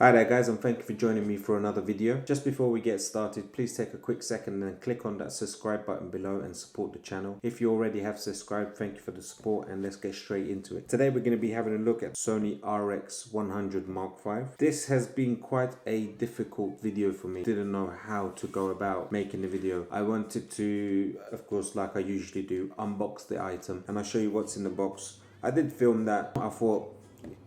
Hi there guys, and thank you for joining me for another video. Just before we get started, please take a quick second and click on that subscribe button below and support the channel. If you already have subscribed, thank you for the support, and let's get straight into it. Today we're going to be having a look at Sony RX100 V. This has been quite a difficult video for me. Didn't know how to go about making the video. I wanted to, of course, like I usually do, unbox the item and I'll show you what's in the box. I did film that. I thought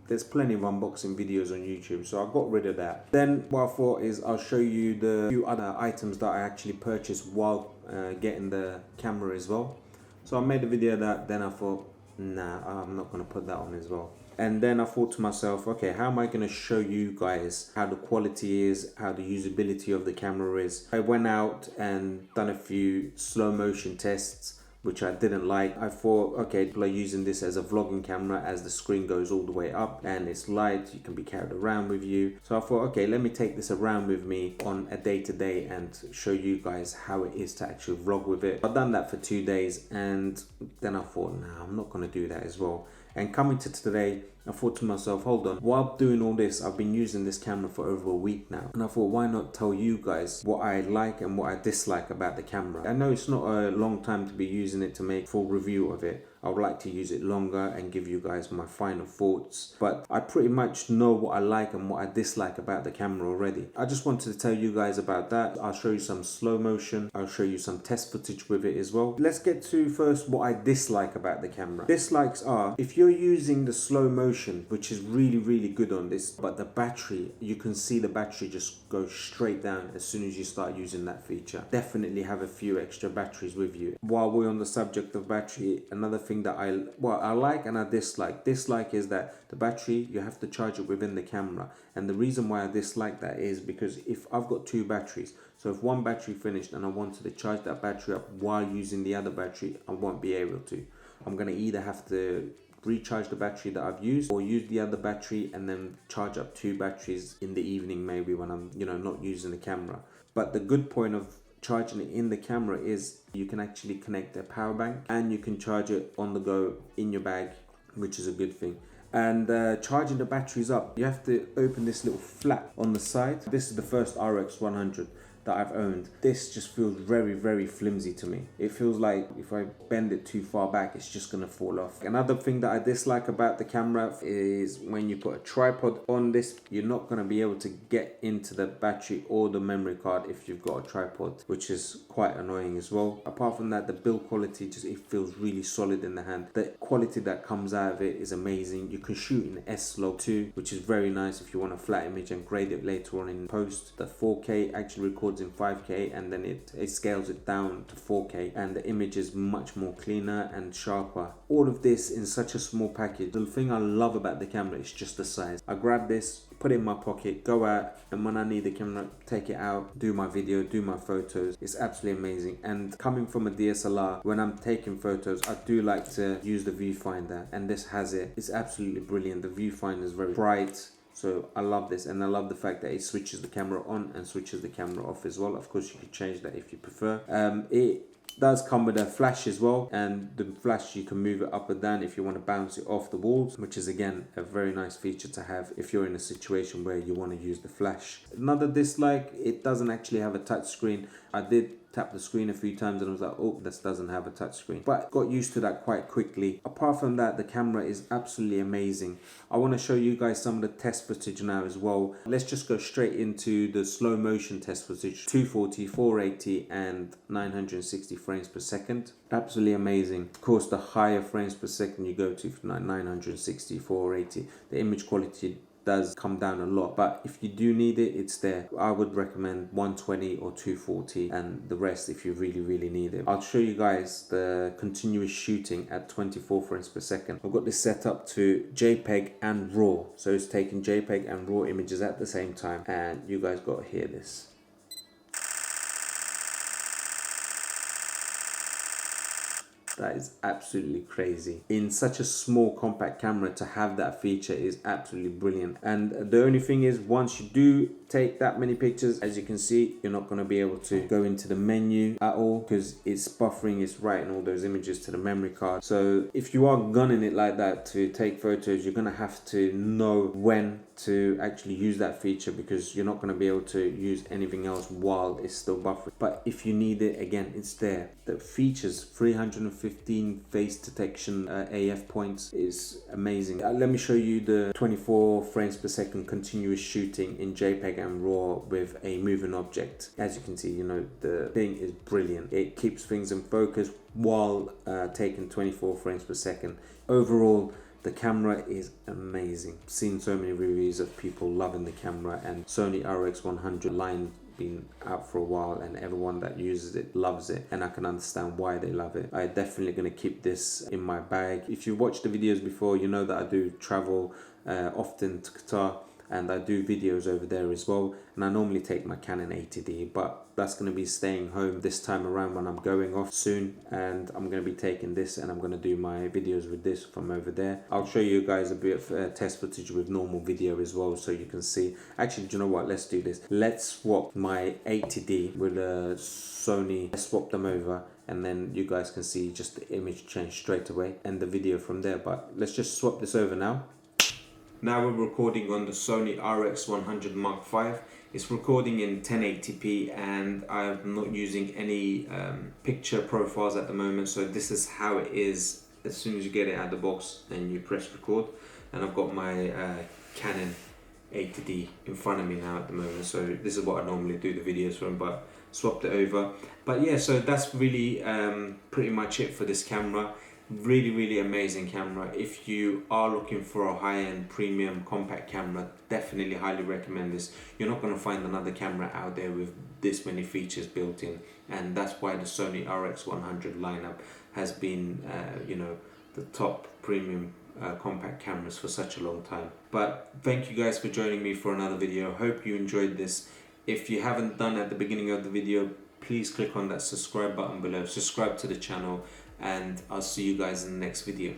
there's plenty of unboxing videos on YouTube, so I got rid of that. Then what I thought is I'll show you the few other items that I actually purchased while getting the camera as well. So I made a video of that, then I thought, nah, I'm not going to put that on as well. And then I thought to myself, okay, how am I going to show you guys how the quality is, how the usability of the camera is. I went out and done a few slow motion tests, which I didn't like. I thought, okay, people are using this as a vlogging camera as the screen goes all the way up and it's light, you can be carried around with you. So I thought, okay, let me take this around with me on a day-to-day and show you guys how it is to actually vlog with it. I've done that for 2 days and then I thought, nah, I'm not gonna do that as well. And coming to today, I thought to myself, hold on, while doing all this, I've been using this camera for over a week now. And I thought, why not tell you guys what I like and what I dislike about the camera. I know it's not a long time to be using it to make full review of it. I would like to use it longer and give you guys my final thoughts. But I pretty much know what I like and what I dislike about the camera already. I just wanted to tell you guys about that. I'll show you some slow motion. I'll show you some test footage with it as well. Let's get to first what I dislike about the camera. Dislikes are, if you're using the slow motion, which is really good on this, but the battery, you can see the battery just go straight down as soon as you start using that feature. Definitely have a few extra batteries with you. While we're on the subject of battery, another thing that I like and I dislike. Dislike is that the battery, you have to charge it within the camera. And the reason why I dislike that is because if I've got 2 batteries, so if one battery finished and I wanted to charge that battery up while using the other battery, I won't be able to. I'm going to either have to recharge the battery that I've used or use the other battery and then charge up 2 batteries in the evening, maybe when I'm not using the camera. But the good point of charging it in the camera is you can actually connect a power bank and you can charge it on the go in your bag, which is a good thing. And charging the batteries up, you have to open this little flap on the side. This is the first RX100 that I've owned. This just feels very flimsy to me. It feels like if I bend it too far back, it's just gonna fall off. Another thing that I dislike about the camera is when you put a tripod on this, you're not gonna be able to get into the battery or the memory card if you've got a tripod, which is quite annoying as well. Apart from that, the build quality, it feels really solid in the hand. The quality that comes out of it is amazing. You can shoot in S-Log too, which is very nice if you want a flat image and grade it later on in post. The 4K actually records in 5K and then it scales it down to 4K and the image is much more cleaner and sharper. All of this in such a small package. The thing I love about the camera is just the size. I grab this, put it in my pocket, go out, and when I need the camera, take it out, do my video, do my photos. It's absolutely amazing. And coming from a DSLR, when I'm taking photos, I do like to use the viewfinder, and this has it. It's absolutely brilliant. The viewfinder is very bright. So I love this, and I love the fact that it switches the camera on and switches the camera off as well. Of course, you can change that if you prefer. It does come with a flash as well, and the flash, you can move it up and down if you want to bounce it off the walls, which is again a very nice feature to have if you're in a situation where you want to use the flash. Another dislike, it doesn't actually have a touch screen. I did tap the screen a few times and I was like, oh, this doesn't have a touch screen, but got used to that quite quickly. Apart from that, the camera is absolutely amazing. I want to show you guys some of the test footage now as well. Let's just go straight into the slow motion test footage. 240, 480 and 960 frames per second. Absolutely amazing. Of course, the higher frames per second you go to, 960, 480, the image quality does come down a lot, but if you do need it, it's there. I would recommend 120 or 240 and the rest if you really need it. I'll show you guys the continuous shooting at 24 frames per second. I've got this set up to JPEG and RAW, so it's taking JPEG and RAW images at the same time, and you guys got to hear this. That is absolutely crazy. In such a small compact camera, to have that feature is absolutely brilliant. And the only thing is, once you do take that many pictures, as you can see, you're not going to be able to go into the menu at all because it's buffering, it's writing all those images to the memory card. So if you are gunning it like that to take photos, you're going to have to know when to actually use that feature, because you're not going to be able to use anything else while it's still buffering. But if you need it, again, it's there. The features, 315 face detection AF points, is amazing. Let me show you the 24 frames per second continuous shooting in JPEG and RAW with a moving object. As you can see, you know, the thing is brilliant. It keeps things in focus while taking 24 frames per second. Overall, the camera is amazing. I've seen so many reviews of people loving the camera, and Sony RX100 line been out for a while, and everyone that uses it loves it, and I can understand why they love it. I'm definitely going to keep this in my bag. If you watched the videos before, you know that I do travel often to Qatar, and I do videos over there as well, and I normally take my Canon 80D, but that's going to be staying home this time around when I'm going off soon, and I'm going to be taking this and I'm going to do my videos with this from over there. I'll show you guys a bit of test footage with normal video as well, so you can see. Actually, do you know what, let's do this. Let's swap my 80D with a Sony. Let's swap them over, and then you guys can see just the image change straight away and the video from there. But let's just swap this over now. Now we're recording on the Sony RX100 Mark V. It's recording in 1080p, and I'm not using any picture profiles at the moment, so this is how it is as soon as you get it out of the box and you press record. And I've got my Canon 80D in front of me now at the moment, so this is what I normally do the videos from, but swapped it over. But yeah, so that's really pretty much it for this camera. Really amazing camera. If you are looking for a high-end premium compact camera, definitely highly recommend this. You're not going to find another camera out there with this many features built in, and that's why the Sony RX100 lineup has been you know, the top premium compact cameras for such a long time. But thank you guys for joining me for another video. Hope you enjoyed this. If you haven't done at the beginning of the video, please click on that subscribe button below, subscribe to the channel, and I'll see you guys in the next video.